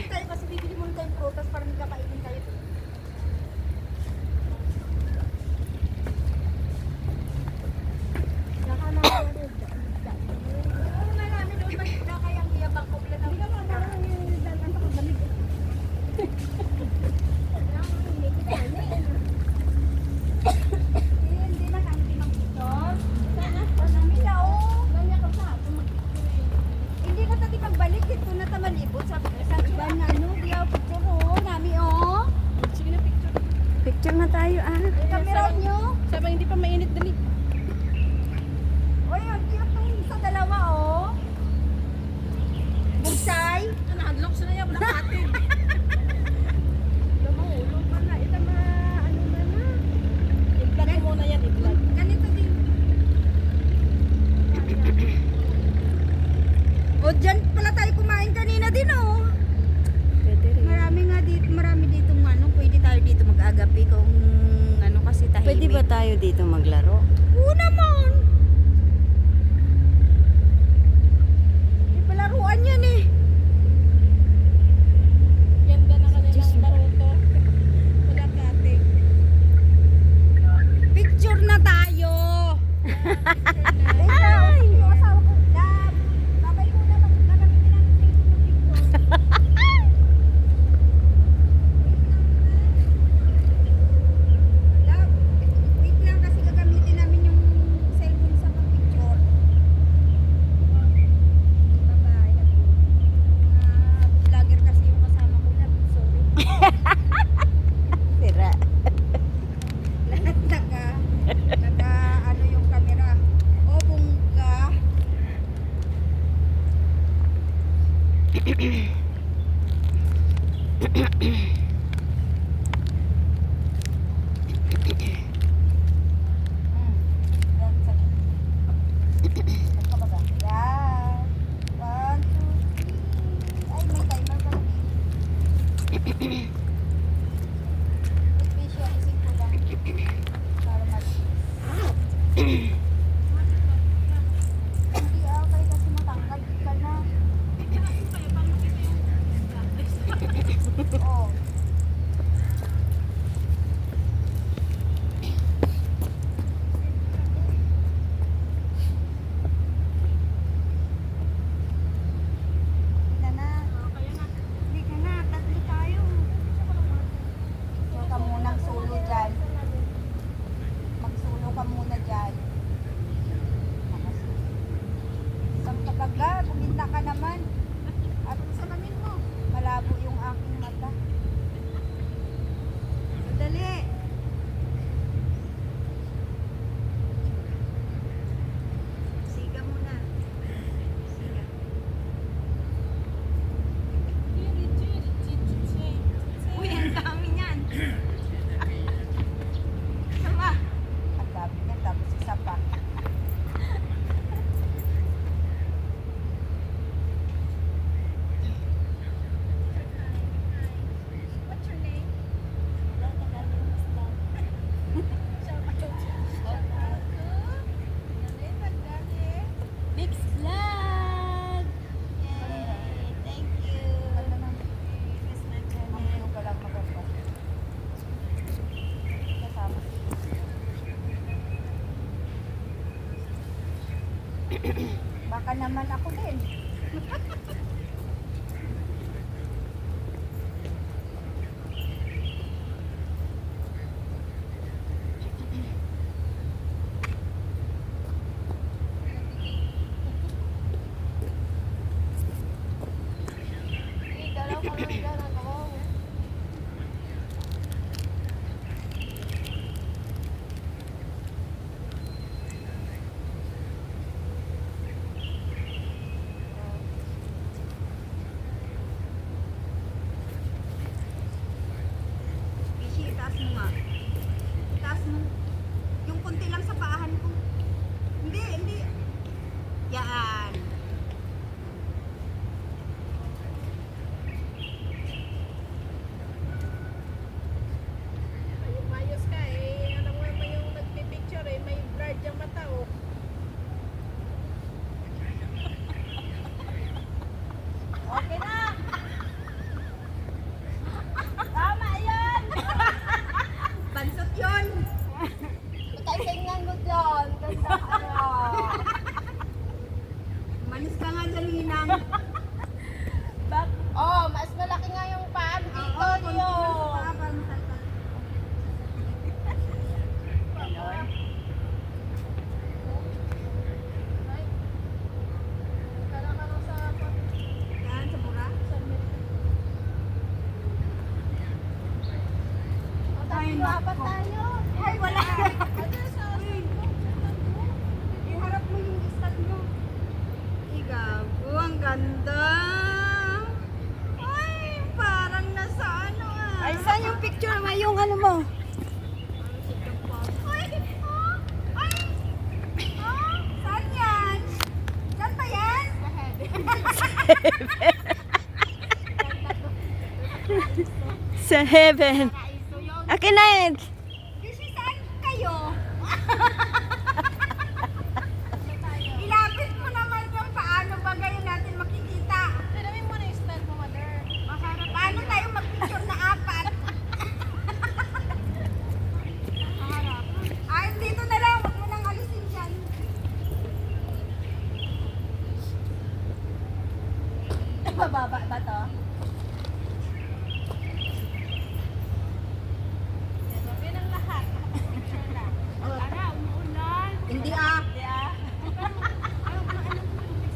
Tayo kasi bibili muna tayong prutas para hindi kakainin tayo. Picture na tayo ah. Kamera nyo? Sabang hindi pa mainit dali. Oy, ang cute tong sa dalawa, oh. Bugsay. Nahadlok sa niya, walang atin. Lumahulog pa na. Ito ma, ano na na. I-vlog mo muna yan, i-vlog. Ganito din. O, dyan pala tayo kumain kanina din, oh. Pwede rin. Marami dito ano, pwede tayo dito mag-agapi kung ano kasi tahimik. Pwede ba tayo dito maglaro? Oo naman. May palaruan yan eh. Ganda na kanilang laro to. Wala kating. Picture na tayo. Ay! Yung asawa ko, Dab, babay muna gagamitin natin sa picture. Love, wait lang kasi gagamitin namin yung cellphone sa pag-picture. Bye-bye. Vlogger kasi yung kasama ko, Love. Sorry. Sira. Lahat naka ano yung camera. O bungga. Yan. 1, 2, 3. Ay, may timer pa rin. Specializing ko lang. Para mabilis. Hindi okay kasi matangkad ka na. Oo. Hindi na. Hindi ka na. Tatlo tayo. Huwag ka munang solo dyan. Magsulo ka muna dyan. Isang talaga, puminta ka naman. At salamin mo. Malabo yung aking mata. Madali. Siga muna. Siga. Uy, ang dami niyan. Sama. Ang dami niyan, tapos isa pa. What's your name? Big vlog! Yay! Thank you. Mamulong ka lang maganda. Kasama. Baka naman ako din. Dalaw ka lang dyan, ako. apat tayo. Ay, wala. Iharap mo yung stand mo. Igago, ang ganda. Ay, parang nasa ano ah. Ay, saan yung picture mo? Yung ano mo? Ay, ay, saan yan? Saan ba yan? Sa heaven. Akin na yun. Kasi saan kayo? Ilapit mo naman yung paano ba ganyan natin makikita. Tinamin mo na yung stand mo, mother. Paano tayo magpicture na apat? Ay, dito na lang. Huwag mo nang alisin dyan. Bababa ba to? Yun ang lahat. Picture na. Ara, umuulan. Hindi ah.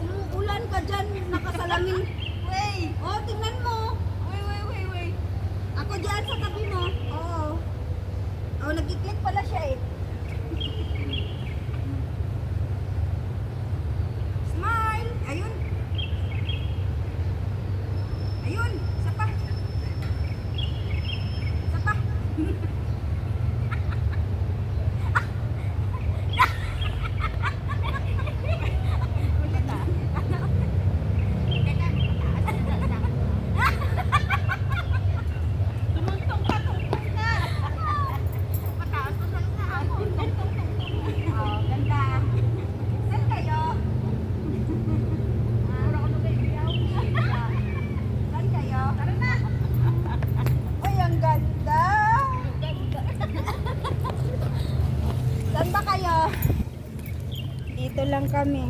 Umuulan ka dyan, nakasalamin. Wey! Oh, tingnan mo. Wey. Ako dyan sa tabi mo. Oo. Oh, nag-click pala siya eh. Smile! Ayun. Ayun, isa pa. Isa pa. Tumuntong ka, tungtong ka. Mataas na salita ako. Oh, ganda. Saan kayo? Puro ako nag-iiyaw. Saan kayo? Tara na. Uy, ang ganda. Saan ba kayo? Dito lang kami.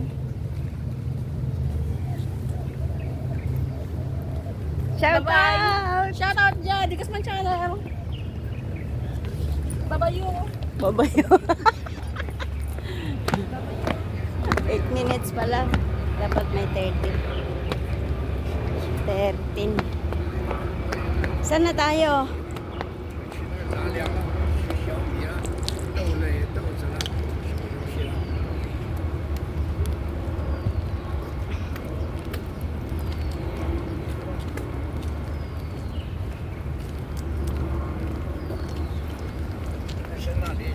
Shout Bye-bye. out. Shout out dyan. Dikas man channel. Babayo. Babayo. 8 minutes pa lang. Dapat may 13. Saan na tayo?拿凉了，小米了，豆类、豆子了，什么东西了？但是那里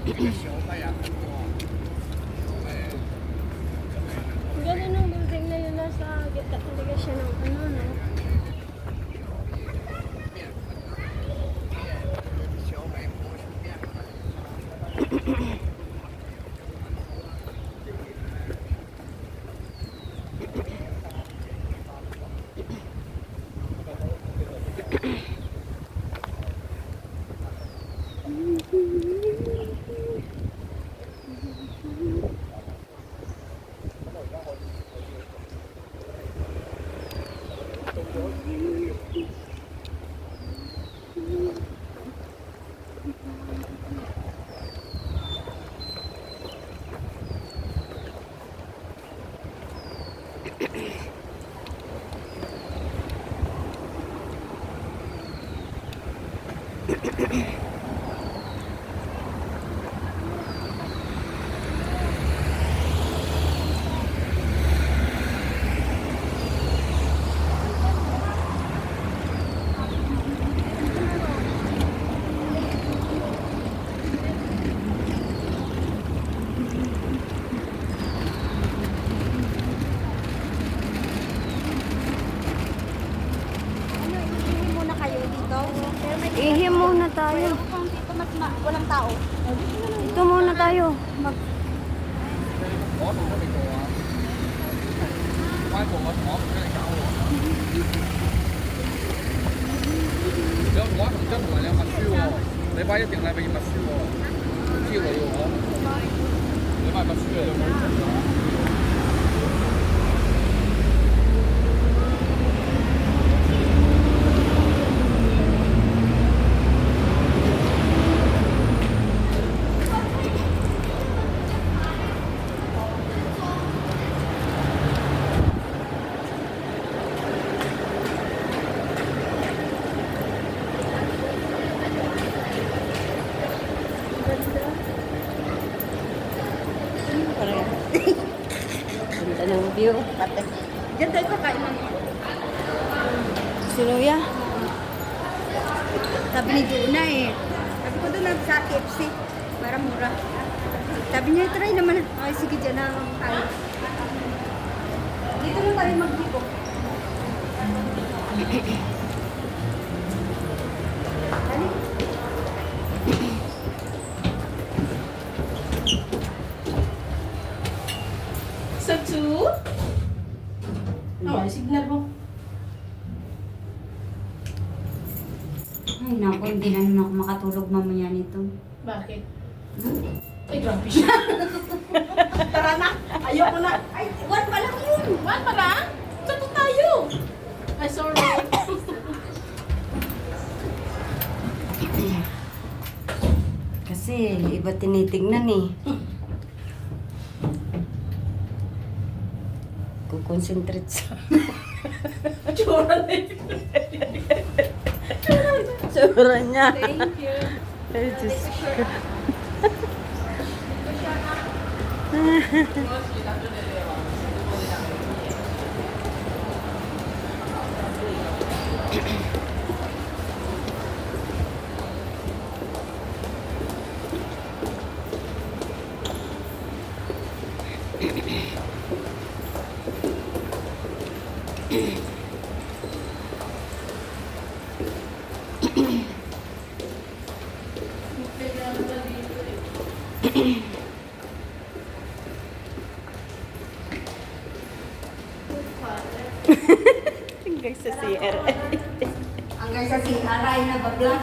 这个小麦呀很多，小麦这个很多。 Ganun ang building na yun nasa gitna talaga siya ng ano, no? 小麦磨成面了。Ano, ihihin muna kayo dito? Pero may Ihi muna tayo. kung dito mas walang tao. Ito muna tayo.我同我哋做啊，歪部我同真係搞我。我同真同埋你有默書喎，禮拜一定禮拜二默書喎，知你喎我。禮拜默書啊，有冇？ Ganda ng view. Pati. Diyan tayo kakain ng Sinuya. sabi ni Juna eh. Sabi ko doon sa KFC. Para mura. Sabi niya, try naman. Ay, sige dyan na tayo. Dito na tayo mag-tipo. Dali. Sa 2? Oh, signal mo. Ay, naku, hindi na naman ako makatulog mamaya nito. Bakit? Ay, grabe siya. Tara na. Ayoko na. Ay, one pa lang yun. One pa lang? Sato tayo. Ay, sorry. Kasi iba tinitignan eh. Kukonsentrate sa... Tsura na yun. Tsura niya. Thank you. Ay, Diyos ko. Hanggang sa CR. Hanggang sa CRI na bagla.